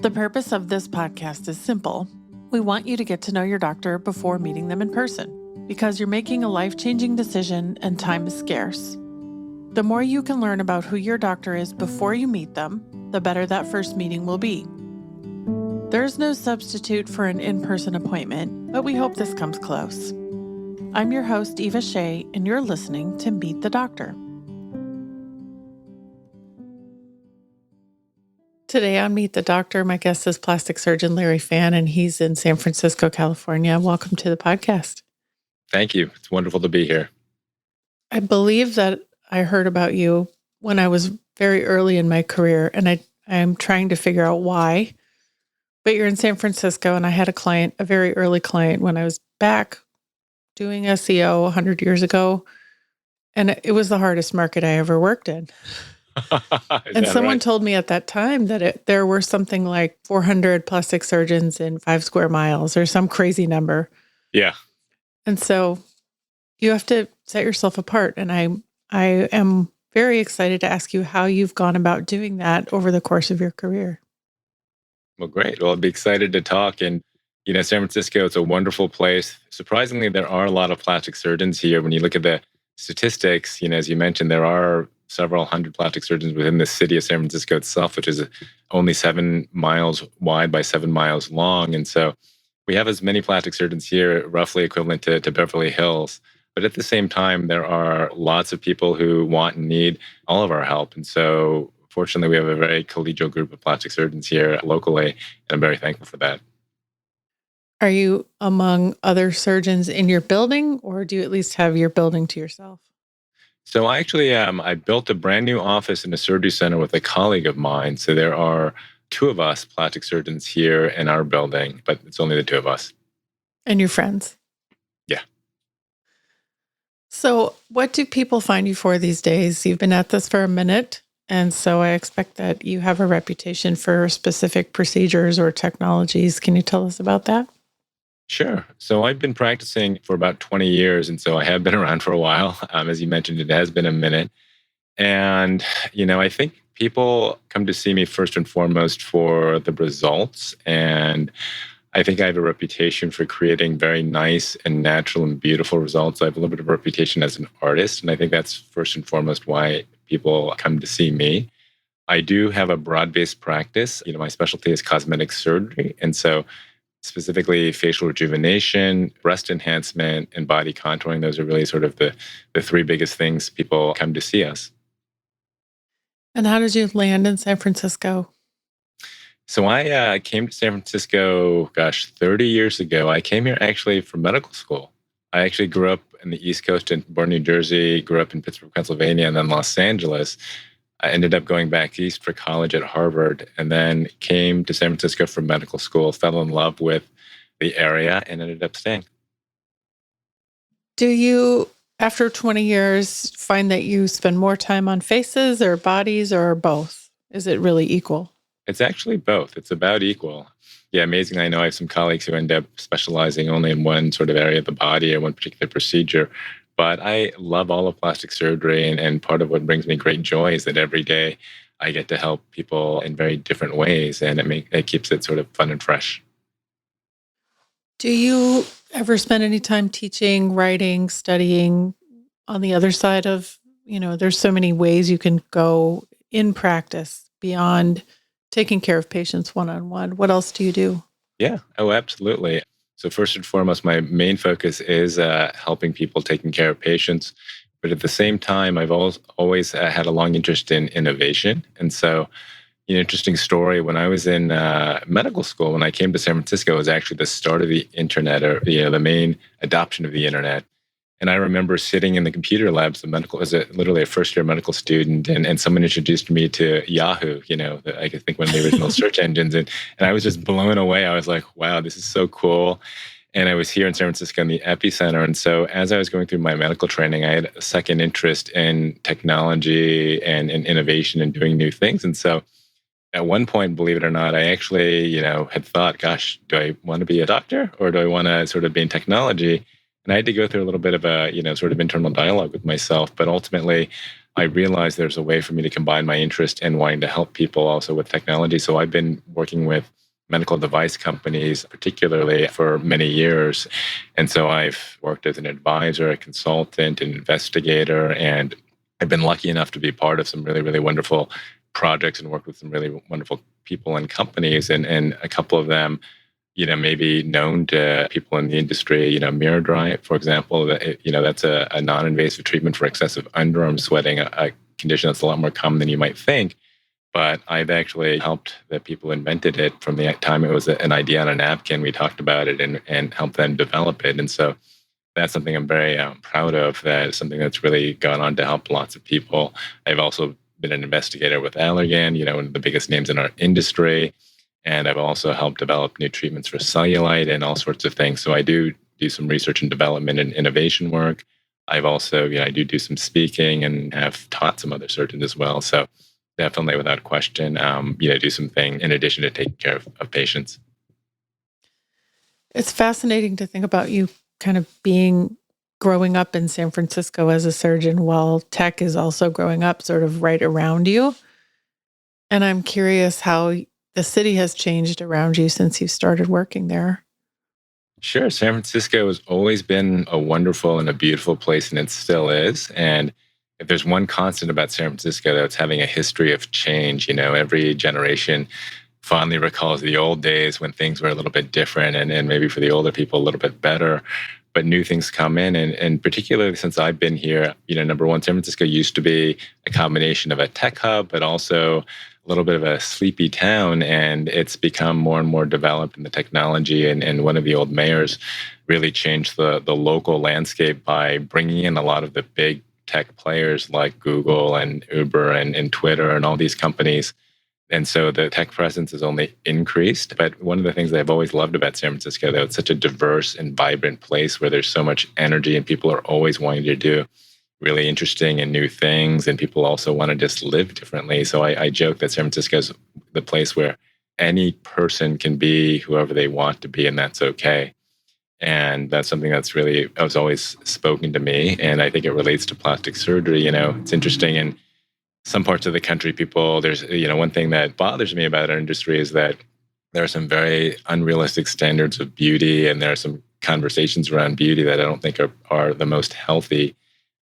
The purpose of this podcast is simple. We want you to get to know your doctor before meeting them in person, because you're making a life-changing decision and time is scarce. The more you can learn about who your doctor is before you meet them, the better that first meeting will be. There's no substitute for an in-person appointment, but we hope this comes close. I'm your host, Eva Shea, and you're listening to Meet the Doctor. Today on Meet the Doctor, my guest is plastic surgeon Larry Fan, and he's in San Francisco, California. Welcome to the podcast. Thank you. It's wonderful to be here. I believe that I heard about you when I was very early in my career, and I'm trying to figure out why. But you're in San Francisco, and I had a very early client when I was back doing SEO 100 years ago, and it was the hardest market I ever worked in. And someone told me at that time that there were something like 400 plastic surgeons in 5 square miles or some crazy number. Yeah. And so you have to set yourself apart. And I am very excited to ask you how you've gone about doing that over the course of your career. Well, great. Well, I'd be excited to talk. And, San Francisco, it's a wonderful place. Surprisingly, there are a lot of plastic surgeons here. When you look at the statistics, as you mentioned, there are several hundred plastic surgeons within the city of San Francisco itself, which is only 7 miles wide by 7 miles long. And so we have as many plastic surgeons here, roughly equivalent to Beverly Hills. But at the same time, there are lots of people who want and need all of our help. And so fortunately, we have a very collegial group of plastic surgeons here locally, and I'm very thankful for that. Are you among other surgeons in your building, or do you at least have your building to yourself? So I built a brand new office in a surgery center with a colleague of mine. So there are 2 of us plastic surgeons here in our building, but it's only the 2 of us. And your friends? Yeah. So what do people find you for these days? You've been at this for a minute, and so I expect that you have a reputation for specific procedures or technologies. Can you tell us about that? Sure. So I've been practicing for about 20 years, and so I have been around for a while. As you mentioned, it has been a minute. And, I think people come to see me first and foremost for the results. And I think I have a reputation for creating very nice and natural and beautiful results. I have a little bit of a reputation as an artist, and I think that's first and foremost why people come to see me. I do have a broad-based practice. My specialty is cosmetic surgery. And so specifically facial rejuvenation, breast enhancement, and body contouring. Those are really sort of the 3 biggest things people come to see us. And how did you land in San Francisco? So I came to San Francisco, 30 years ago. I came here actually for medical school. I actually grew up in the East Coast in Bourne, New Jersey, grew up in Pittsburgh, Pennsylvania, and then Los Angeles. I ended up going back east for college at Harvard, and then came to San Francisco for medical school, fell in love with the area, and ended up staying. Do you, after 20 years, find that you spend more time on faces or bodies or both? Is it really equal? It's actually both. It's about equal. Yeah, amazing. I know I have some colleagues who end up specializing only in one sort of area of the body or one particular procedure. But I love all of plastic surgery, and part of what brings me great joy is that every day I get to help people in very different ways, and it keeps it sort of fun and fresh. Do you ever spend any time teaching, writing, studying on the other side of, there's so many ways you can go in practice beyond taking care of patients one-on-one. What else do you do? Yeah, oh, absolutely. So first and foremost, my main focus is helping people, taking care of patients. But at the same time, I've always had a long interest in innovation. And so, interesting story, when I was in medical school, when I came to San Francisco, it was actually the start of the internet, or the main adoption of the internet. And I remember sitting in the computer labs, literally a first-year medical student, and someone introduced me to Yahoo, I think one of the original search engines. And I was just blown away. I was like, wow, this is so cool. And I was here in San Francisco in the epicenter. And so as I was going through my medical training, I had a second interest in technology and in innovation and doing new things. And so at one point, believe it or not, I actually, had thought, gosh, do I want to be a doctor, or do I want to sort of be in technology? And I had to go through a little bit of a, sort of internal dialogue with myself. But ultimately, I realized there's a way for me to combine my interest in wanting to help people also with technology. So I've been working with medical device companies, particularly for many years. And so I've worked as an advisor, a consultant, an investigator, and I've been lucky enough to be part of some really, really wonderful projects and work with some really wonderful people and companies. And a couple of them, maybe known to people in the industry, mirror dry, for example, that's a non-invasive treatment for excessive underarm sweating, a condition that's a lot more common than you might think. But I've actually helped the people who invented it from the time it was an idea on a napkin. We talked about it and helped them develop it. And so that's something I'm very proud of. That is something that's really gone on to help lots of people. I've also been an investigator with Allergan, one of the biggest names in our industry. And I've also helped develop new treatments for cellulite and all sorts of things. So I do some research and development and innovation work. I've also, I do some speaking and have taught some other surgeons as well. So definitely, without question, do something in addition to taking care of patients. It's fascinating to think about you kind of growing up in San Francisco as a surgeon while tech is also growing up sort of right around you. And I'm curious how the city has changed around you since you started working there. Sure. San Francisco has always been a wonderful and a beautiful place, and it still is. And if there's one constant about San Francisco, that's having a history of change. Every generation fondly recalls the old days when things were a little bit different and maybe for the older people a little bit better. But new things come in. And particularly since I've been here, number one, San Francisco used to be a combination of a tech hub, but also a little bit of a sleepy town. And it's become more and more developed in the technology. And one of the old mayors really changed the local landscape by bringing in a lot of the big tech players like Google and Uber and Twitter and all these companies. And so the tech presence has only increased. But one of the things that I've always loved about San Francisco, though, it's such a diverse and vibrant place where there's so much energy and people are always wanting to do really interesting and new things. And people also want to just live differently. So I joke that San Francisco is the place where any person can be whoever they want to be, and that's okay. And that's something that's really was always spoken to me. And I think it relates to plastic surgery. It's interesting. In some parts of the country, there's, one thing that bothers me about our industry is that there are some very unrealistic standards of beauty, and there are some conversations around beauty that I don't think are the most healthy.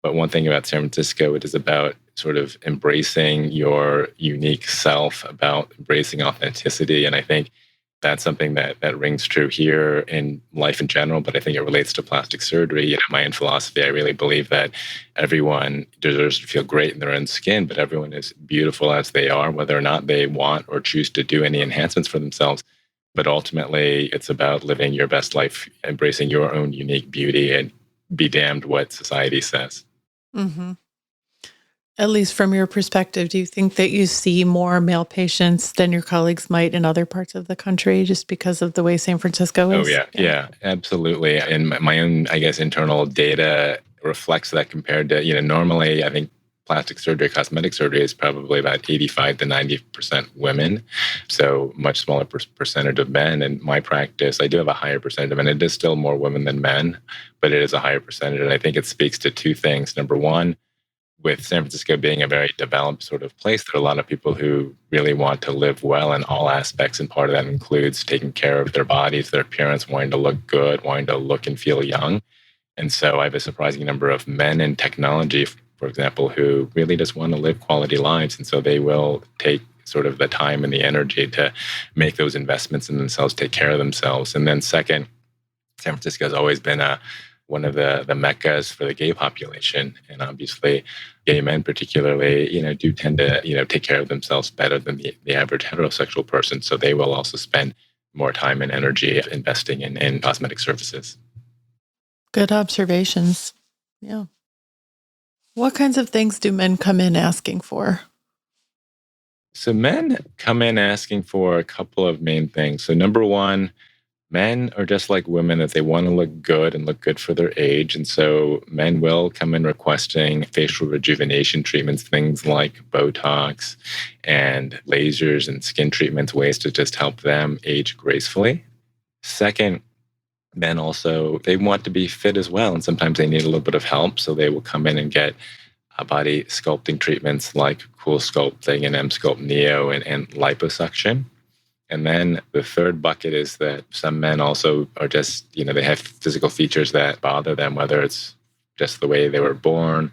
But one thing about San Francisco, it is about sort of embracing your unique self, about embracing authenticity. And I think that's something that rings true here in life in general, but I think it relates to plastic surgery. My own philosophy, I really believe that everyone deserves to feel great in their own skin, but everyone is beautiful as they are, whether or not they want or choose to do any enhancements for themselves. But ultimately, it's about living your best life, embracing your own unique beauty, and be damned what society says. Hmm. At least from your perspective, do you think that you see more male patients than your colleagues might in other parts of the country just because of the way San Francisco Oh, is? yeah. Yeah, absolutely. And my own, I guess, internal data reflects that compared to, normally I think plastic surgery, cosmetic surgery is probably about 85 to 90% women. So much smaller percentage of men. In my practice, I do have a higher percentage of men. It is still more women than men, but it is a higher percentage. And I think it speaks to two things. Number one, with San Francisco being a very developed sort of place, there are a lot of people who really want to live well in all aspects. And part of that includes taking care of their bodies, their appearance, wanting to look good, wanting to look and feel young. And so I have a surprising number of men in technology, for example, who really just want to live quality lives. And so they will take sort of the time and the energy to make those investments in themselves, take care of themselves. And then second, San Francisco has always been one of the meccas for the gay population, and obviously, gay men particularly, do tend to take care of themselves better than the average heterosexual person. So they will also spend more time and energy investing in cosmetic services. Good observations. Yeah. What kinds of things do men come in asking for? So men come in asking for a couple of main things. So number one, men are just like women that they want to look good and look good for their age. And so men will come in requesting facial rejuvenation treatments, things like Botox and lasers and skin treatments, ways to just help them age gracefully. Second, men also, they want to be fit as well. And sometimes they need a little bit of help. So they will come in and get body sculpting treatments like Cool Sculpting and Emsculpt Neo and liposuction. And then the third bucket is that some men also are just, they have physical features that bother them, whether it's just the way they were born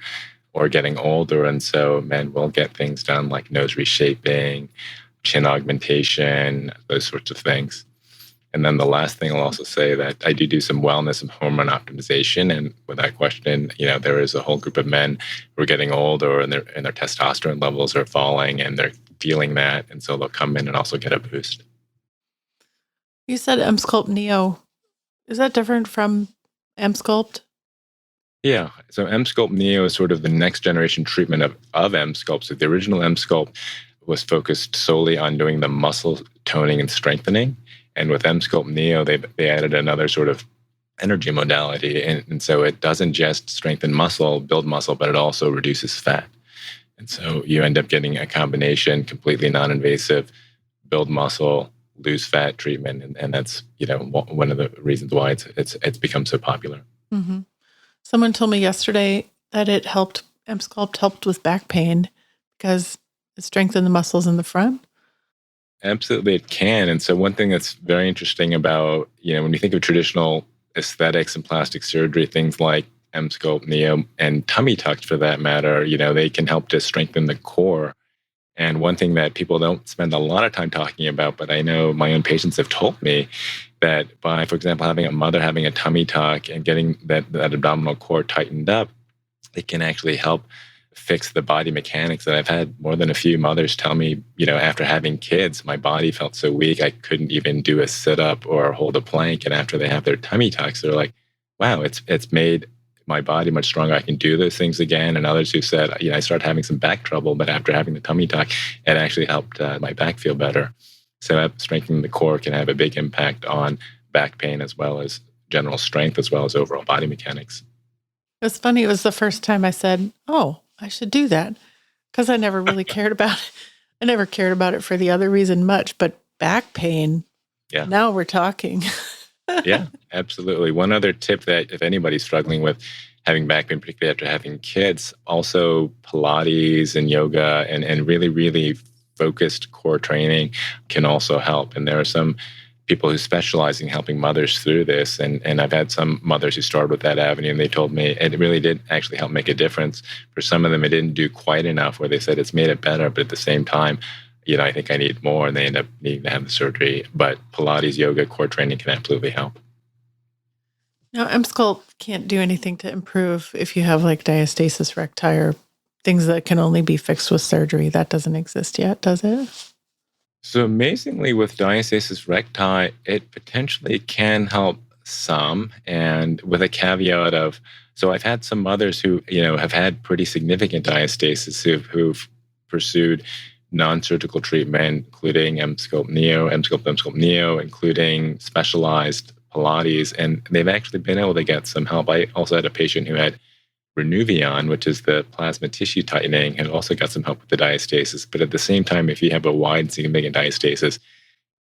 or getting older. And so men will get things done like nose reshaping, chin augmentation, those sorts of things. And then the last thing I'll also say that I do some wellness and hormone optimization. And without question, there is a whole group of men who are getting older and their testosterone levels are falling and they're feeling that. And so they'll come in and also get a boost. You said Emsculpt Neo. Is that different from Emsculpt? Yeah. So Emsculpt Neo is sort of the next generation treatment of Emsculpt. So the original Emsculpt was focused solely on doing the muscle toning and strengthening. And with Emsculpt Neo, they added another sort of energy modality. And so it doesn't just strengthen muscle, build muscle, but it also reduces fat. And so you end up getting a combination, completely non-invasive, build muscle, lose fat treatment. And that's, one of the reasons why it's become so popular. Mm-hmm. Someone told me yesterday that Emsculpt helped with back pain because it strengthened the muscles in the front. Absolutely, it can. And so one thing that's very interesting about, when you think of traditional aesthetics and plastic surgery, things like Emsculpt, Neo, and tummy tucks for that matter, they can help to strengthen the core. And one thing that people don't spend a lot of time talking about, but I know my own patients have told me that by, for example, having a mother having a tummy tuck and getting that abdominal core tightened up, it can actually help fix the body mechanics. That I've had more than a few mothers tell me, after having kids, my body felt so weak, I couldn't even do a sit-up or hold a plank. And after they have their tummy tucks, they're like, wow, it's made my body much stronger. I can do those things again. And others who said, I started having some back trouble, but after having the tummy tuck, it actually helped my back feel better. So strengthening the core can have a big impact on back pain as well as general strength, as well as overall body mechanics. It's funny. It was the first time I said, oh, I should do that, because I never really cared about it. I never cared about it for the other reason much, but back pain, yeah. Now we're talking. Yeah, absolutely. One other tip that if anybody's struggling with having back pain, particularly after having kids, also Pilates and yoga and really, really focused core training can also help. And there are some people who specialize in helping mothers through this. And I've had some mothers who started with that avenue, and they told me it really did actually help make a difference. For some of them, it didn't do quite enough, where they said it's made it better, but at the same time, I think I need more, and they end up needing to have the surgery. But Pilates, yoga, core training can absolutely help. Now, Emsculpt can't do anything to improve if you have like diastasis recti or things that can only be fixed with surgery. That doesn't exist yet, does it? So amazingly, with diastasis recti, it potentially can help some, and with a caveat of, so I've had some mothers who, have had pretty significant diastasis who've pursued non-surgical treatment, including Emsculpt Neo, including specialized Pilates, and they've actually been able to get some help. I also had a patient who had Renuvion, which is the plasma tissue tightening, and also got some help with the diastasis. But at the same time, if you have a wide significant diastasis,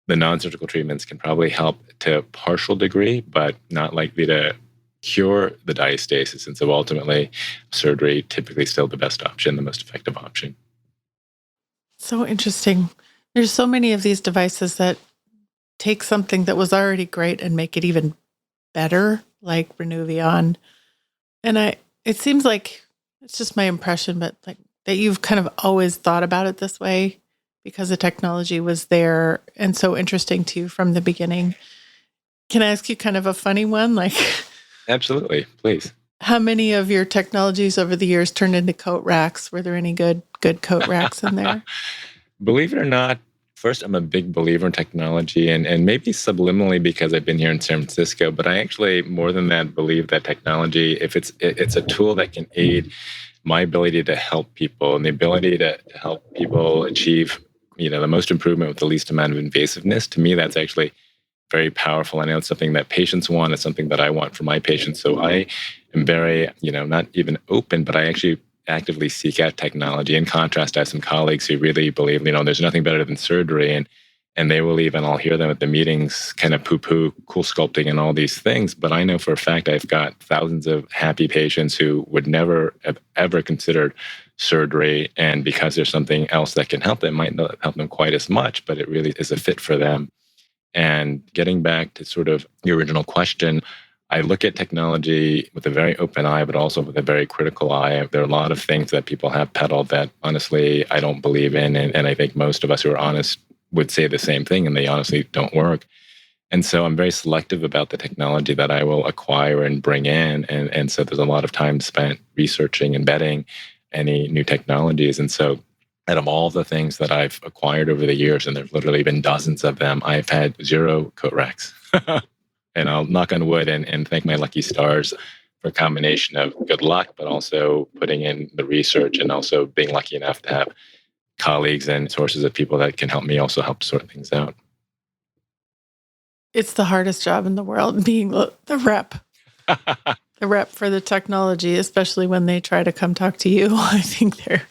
the non-surgical treatments can probably help to a partial degree, but not likely to cure the diastasis. And so ultimately, surgery typically still the best option, the most effective option. So interesting. There's so many of these devices that take something that was already great and make it even better, like Renuvion. And it seems like, it's just my impression, but like that you've kind of always thought about it this way because the technology was there and so interesting to you from the beginning. Can I ask you kind of a funny one? Like, absolutely, please. How many of your technologies over the years turned into coat racks? Were there any good coat racks in there? Believe it or not, first, I'm a big believer in technology, and maybe subliminally because I've been here in San Francisco, but I actually, more than that, believe that technology, if it's a tool that can aid my ability to help people and the ability to help people achieve, the most improvement with the least amount of invasiveness, to me, that's actually very powerful. I know it's something that patients want. It's something that I want for my patients. So I am very, not even open, but I actually actively seek out technology. In contrast, I have some colleagues who really believe, there's nothing better than surgery. And they will even, I'll hear them at the meetings kind of poo poo cool sculpting and all these things. But I know for a fact I've got thousands of happy patients who would never have ever considered surgery. And because there's something else that can help them, might not help them quite as much, but it really is a fit for them. And getting back to sort of the original question, I look at technology with a very open eye, but also with a very critical eye. There are a lot of things that people have peddled that honestly I don't believe in. And I think most of us who are honest would say the same thing, and they honestly don't work. And so I'm very selective about the technology that I will acquire and bring in. And so there's a lot of time spent researching and vetting any new technologies. And so out of all the things that I've acquired over the years, and there's literally been dozens of them, I've had zero coat wrecks. And I'll knock on wood and thank my lucky stars for a combination of good luck, but also putting in the research and also being lucky enough to have colleagues and sources of people that can help me also help sort things out. It's the hardest job in the world, being the rep, the rep for the technology, especially when they try to come talk to you. I think they're,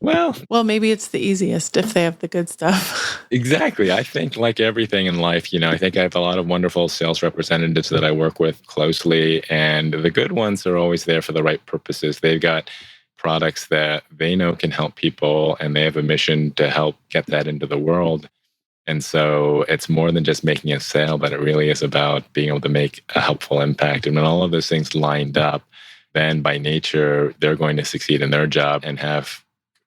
Well, well, maybe it's the easiest if they have the good stuff. exactly. I think like everything in life, I think I have a lot of wonderful sales representatives that I work with closely, and the good ones are always there for the right purposes. They've got products that they know can help people, and they have a mission to help get that into the world. And so it's more than just making a sale, but it really is about being able to make a helpful impact. And when all of those things lined up, then by nature, they're going to succeed in their job and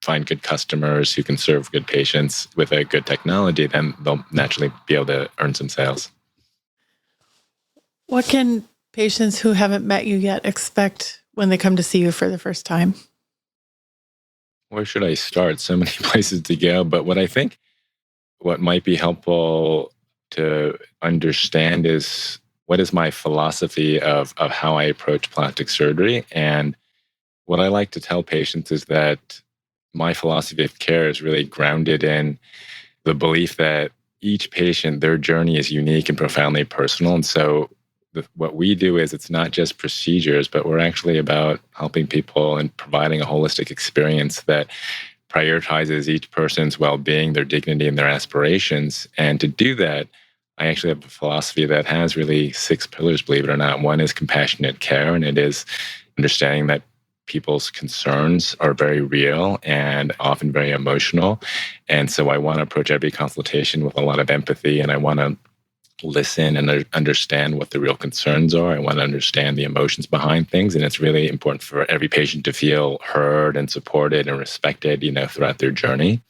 find good customers who can serve good patients with a good technology, then they'll naturally be able to earn some sales. What can patients who haven't met you yet expect when they come to see you for the first time? Where should I start? So many places to go. But what might be helpful to understand is what is my philosophy of how I approach plastic surgery. And what I like to tell patients is that my philosophy of care is really grounded in the belief that each patient, their journey is unique and profoundly personal. And so what we do is it's not just procedures, but we're actually about helping people and providing a holistic experience that prioritizes each person's well-being, their dignity, and their aspirations. And to do that, I actually have a philosophy that has really 6 pillars, believe it or not. One is compassionate care, and it is understanding that people's concerns are very real and often very emotional. And so I want to approach every consultation with a lot of empathy, and I want to listen and understand what the real concerns are. I want to understand the emotions behind things. And it's really important for every patient to feel heard and supported and respected, throughout their journey.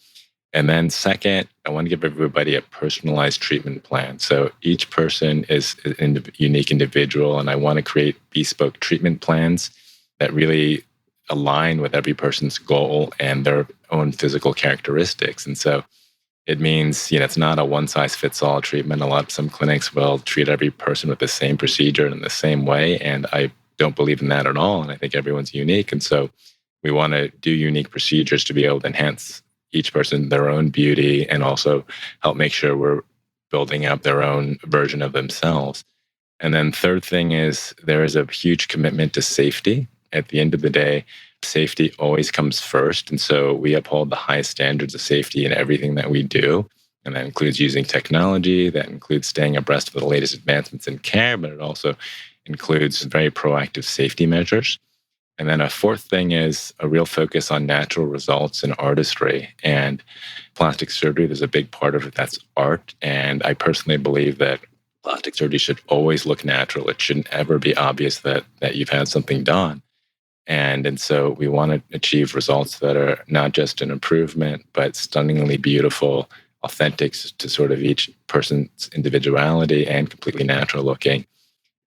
And then second, I want to give everybody a personalized treatment plan. So each person is a unique individual, and I want to create bespoke treatment plans that really align with every person's goal and their own physical characteristics. And so it means, it's not a one-size-fits-all treatment. Some clinics will treat every person with the same procedure in the same way, and I don't believe in that at all. And I think everyone's unique, and so we want to do unique procedures to be able to enhance each person their own beauty and also help make sure we're building up their own version of themselves. And then third thing is there is a huge commitment to safety. At the end of the day, safety always comes first. And so we uphold the highest standards of safety in everything that we do. And that includes using technology, that includes staying abreast of the latest advancements in care, but it also includes very proactive safety measures. And then a fourth thing is a real focus on natural results and artistry. And plastic surgery, there's a big part of it that's art. And I personally believe that plastic surgery should always look natural. It shouldn't ever be obvious that you've had something done. And so we want to achieve results that are not just an improvement, but stunningly beautiful, authentic to sort of each person's individuality and completely natural looking.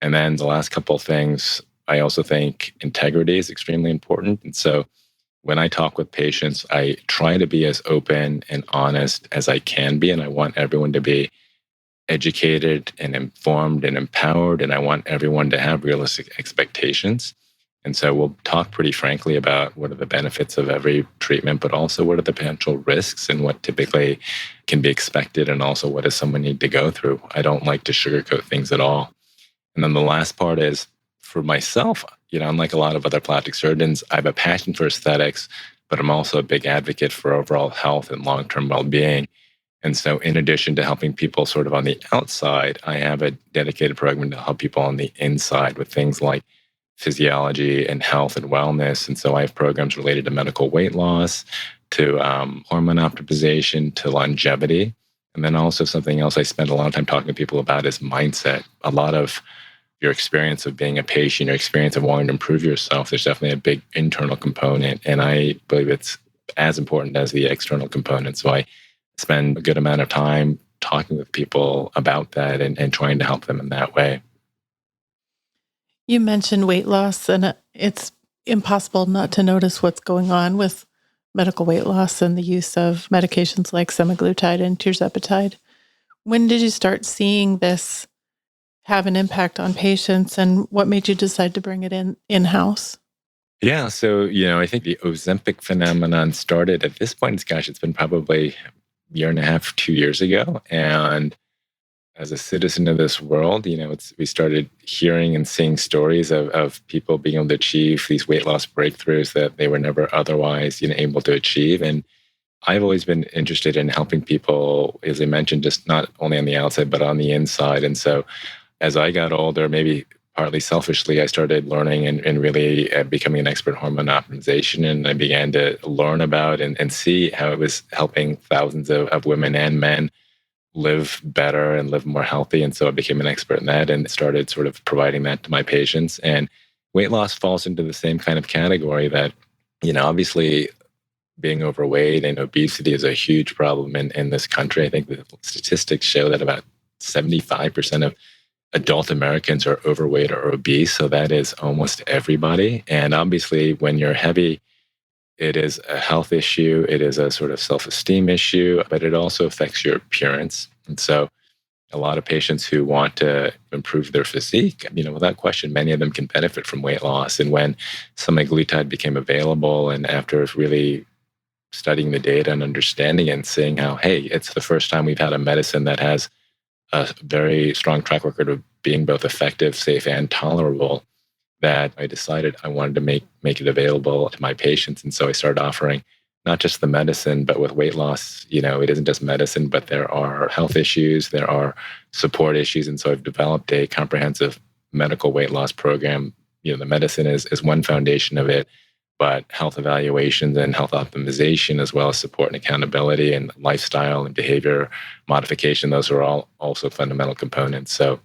And then the last couple of things, I also think integrity is extremely important. And so when I talk with patients, I try to be as open and honest as I can be. And I want everyone to be educated and informed and empowered. And I want everyone to have realistic expectations. And so we'll talk pretty frankly about what are the benefits of every treatment, but also what are the potential risks and what typically can be expected, and also what does someone need to go through. I don't like to sugarcoat things at all. And then the last part is for myself, unlike a lot of other plastic surgeons, I have a passion for aesthetics, but I'm also a big advocate for overall health and long-term well-being. And so, in addition to helping people sort of on the outside, I have a dedicated program to help people on the inside with things like physiology and health and wellness. And so, I have programs related to medical weight loss, to hormone optimization, to longevity. And then also, something else I spend a lot of time talking to people about is mindset. A lot of your experience of being a patient, your experience of wanting to improve yourself, there's definitely a big internal component. And I believe it's as important as the external component. So I spend a good amount of time talking with people about that and trying to help them in that way. You mentioned weight loss, and it's impossible not to notice what's going on with medical weight loss and the use of medications like semaglutide and tirzepatide. When did you start seeing this have an impact on patients, and what made you decide to bring it in-house? Yeah, so I think the Ozempic phenomenon started at this point. Gosh, it's been probably a year and a half, 2 years ago, and as a citizen of this world, we started hearing and seeing stories of people being able to achieve these weight loss breakthroughs that they were never otherwise, able to achieve. And I've always been interested in helping people, as I mentioned, just not only on the outside, but on the inside. And so as I got older, maybe partly selfishly, I started learning and really becoming an expert in hormone optimization. And I began to learn about and see how it was helping thousands of women and men live better and live more healthy. And so I became an expert in that and started sort of providing that to my patients. And weight loss falls into the same kind of category that, obviously being overweight and obesity is a huge problem in this country. I think the statistics show that about 75% of adult Americans are overweight or obese. So that is almost everybody. And obviously, when you're heavy, it is a health issue. It is a sort of self-esteem issue, but it also affects your appearance. And so a lot of patients who want to improve their physique, without question, many of them can benefit from weight loss. And when semaglutide became available, and after really studying the data and understanding and seeing how, hey, it's the first time we've had a medicine that has a very strong track record of being both effective, safe, and tolerable, that I decided I wanted to make it available to my patients. And so I started offering not just the medicine, but with weight loss, it isn't just medicine, but there are health issues, there are support issues. And so I've developed a comprehensive medical weight loss program. The medicine is one foundation of it, but health evaluations and health optimization, as well as support and accountability and lifestyle and behavior modification, those are all also fundamental components. So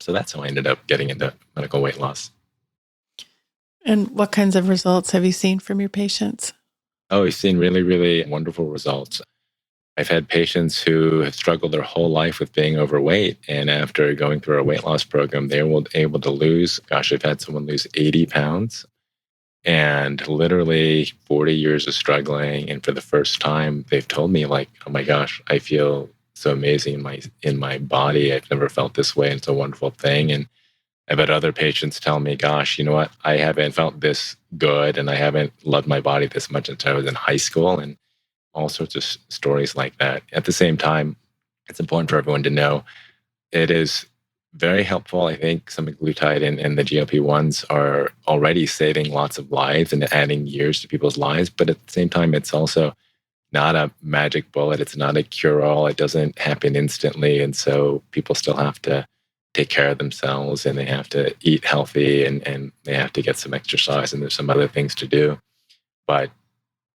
that's how I ended up getting into medical weight loss. And what kinds of results have you seen from your patients? Oh, we've seen really, really wonderful results. I've had patients who have struggled their whole life with being overweight. And after going through our weight loss program, they were able to lose, gosh, I've had someone lose 80 pounds and literally 40 years of struggling. And for the first time, they've told me like, oh my gosh, I feel so amazing in my body. I've never felt this way. And it's a wonderful thing. And I've had other patients tell me, gosh, you know what? I haven't felt this good and I haven't loved my body this much since I was in high school, and all sorts of stories like that. At the same time, it's important for everyone to know it is very helpful. I think semaglutide and the GLP-1s are already saving lots of lives and adding years to people's lives. But at the same time, it's also not a magic bullet. It's not a cure-all. It doesn't happen instantly. And so people still have to take care of themselves, and they have to eat healthy, and they have to get some exercise, and there's some other things to do. But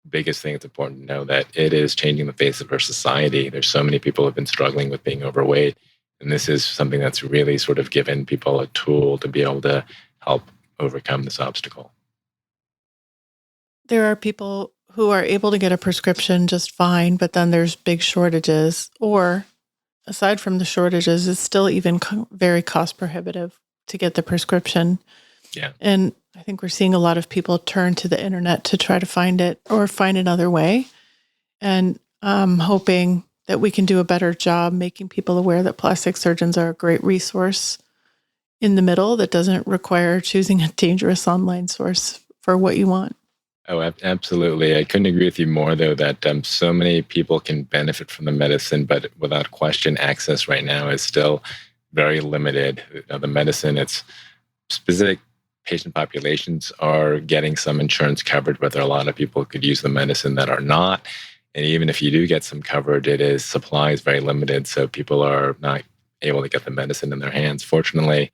biggest thing it's important to know that it is changing the face of our society. There's so many people who have been struggling with being overweight. And this is something that's really sort of given people a tool to be able to help overcome this obstacle. There are people who are able to get a prescription just fine, but then there's big shortages, or aside from the shortages, it's still even very cost prohibitive to get the prescription. Yeah. And I think we're seeing a lot of people turn to the internet to try to find it or find another way. And I'm hoping that we can do a better job making people aware that plastic surgeons are a great resource in the middle that doesn't require choosing a dangerous online source for what you want. Oh, absolutely. I couldn't agree with you more, though, that so many people can benefit from the medicine, but without question, access right now is still very limited. The medicine, it's specific patient populations are getting some insurance coverage, but there are a lot of people who could use the medicine that are not. And even if you do get some coverage, supply is very limited. So people are not able to get the medicine in their hands. Fortunately,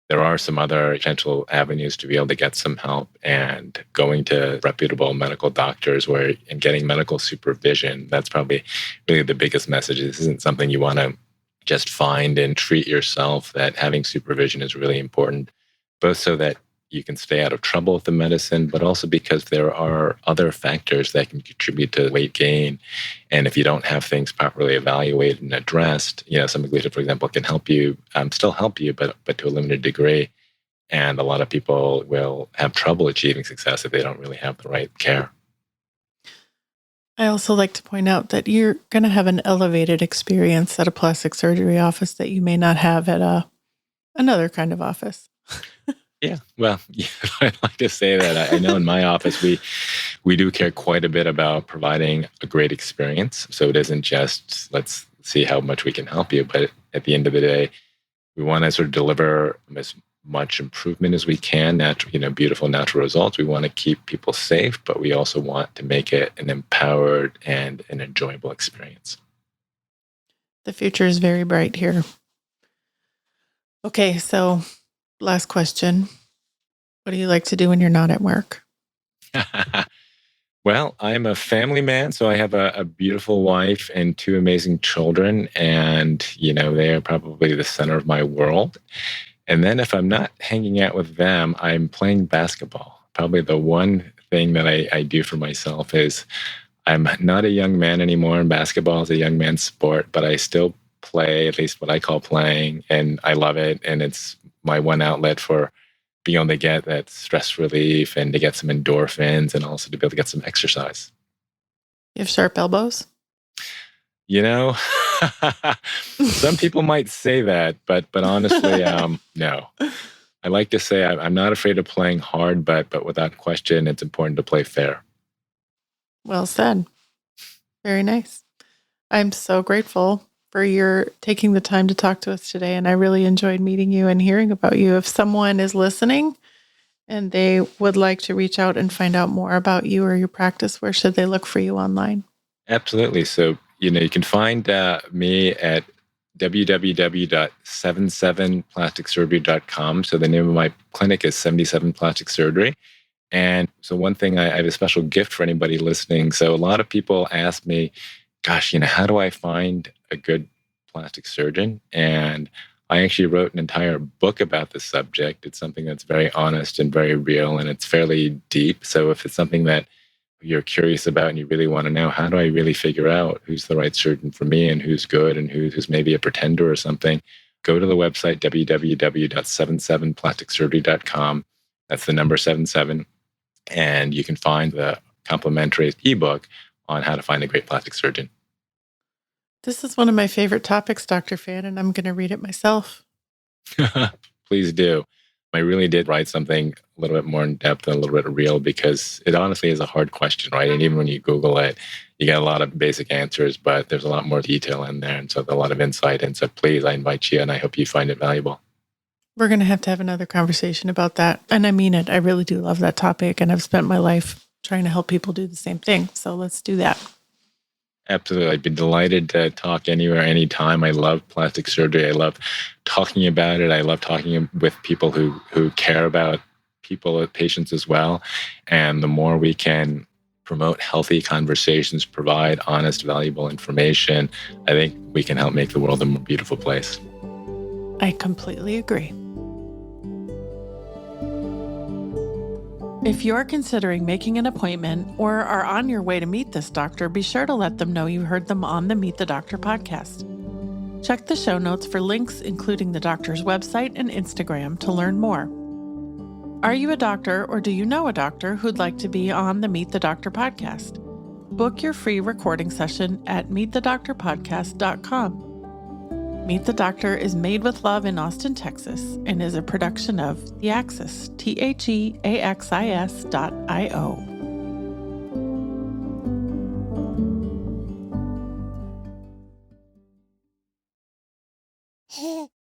there are some other potential avenues to be able to get some help, and going to reputable medical doctors and getting medical supervision. That's probably really the biggest message. This isn't something you want to just find and treat yourself, that having supervision is really important, both so that you can stay out of trouble with the medicine, but also because there are other factors that can contribute to weight gain. And if you don't have things properly evaluated and addressed, semaglutide, for example, can help you, still help you, but to a limited degree. And a lot of people will have trouble achieving success if they don't really have the right care. I also like to point out that you're going to have an elevated experience at a plastic surgery office that you may not have at another kind of office. Yeah, well, I'd like to say that I know in my office we do care quite a bit about providing a great experience. So it isn't just let's see how much we can help you, but at the end of the day, we want to sort of deliver as much improvement as we can, beautiful natural results. We want to keep people safe, but we also want to make it an empowered and an enjoyable experience. The future is very bright here. Okay, so last question. What do you like to do when you're not at work? Well, I'm a family man, so I have a beautiful wife and two amazing children, and they are probably the center of my world. And then if I'm not hanging out with them, I'm playing basketball. Probably the one thing that I do for myself is I'm not a young man anymore, and basketball is a young man's sport, but I still play, at least what I call playing, and I love it. And it's my one outlet for being able to get that stress relief and to get some endorphins, and also to be able to get some exercise. You have sharp elbows? Some people might say that, but honestly, no. I like to say I'm not afraid of playing hard, but without question, it's important to play fair. Well said. Very nice. I'm so grateful for your taking the time to talk to us today. And I really enjoyed meeting you and hearing about you. If someone is listening and they would like to reach out and find out more about you or your practice, where should they look for you online? Absolutely. So, you can find me at www.77plasticsurgery.com. So the name of my clinic is 77 Plastic Surgery. And so one thing, I have a special gift for anybody listening. So a lot of people ask me, gosh, how do I find a good plastic surgeon? And I actually wrote an entire book about the subject. It's something that's very honest and very real, and it's fairly deep. So if it's something that you're curious about and you really want to know, how do I really figure out who's the right surgeon for me and who's good and who's maybe a pretender or something, go to the website, www.77plasticsurgery.com. That's the number 77. And you can find the complimentary ebook on how to find a great plastic surgeon. This is one of my favorite topics, Dr. Fan, and I'm going to read it myself. Please do. I really did write something a little bit more in depth and a little bit real, because it honestly is a hard question, right? And even when you Google it, you get a lot of basic answers, but there's a lot more detail in there. And so there's a lot of insight. And so please, I invite you, and I hope you find it valuable. We're going to have another conversation about that. And I mean it. I really do love that topic. And I've spent my life trying to help people do the same thing. So let's do that. Absolutely. I'd be delighted to talk anywhere, anytime. I love plastic surgery. I love talking about it. I love talking with people who care about patients as well. And the more we can promote healthy conversations, provide honest, valuable information, I think we can help make the world a more beautiful place. I completely agree. If you're considering making an appointment or are on your way to meet this doctor, be sure to let them know you heard them on the Meet the Doctor podcast. Check the show notes for links, including the doctor's website and Instagram, to learn more. Are you a doctor, or do you know a doctor who'd like to be on the Meet the Doctor podcast? Book your free recording session at meetthedoctorpodcast.com. Meet the Doctor is made with love in Austin, Texas, and is a production of The Axis, TheAxis.io.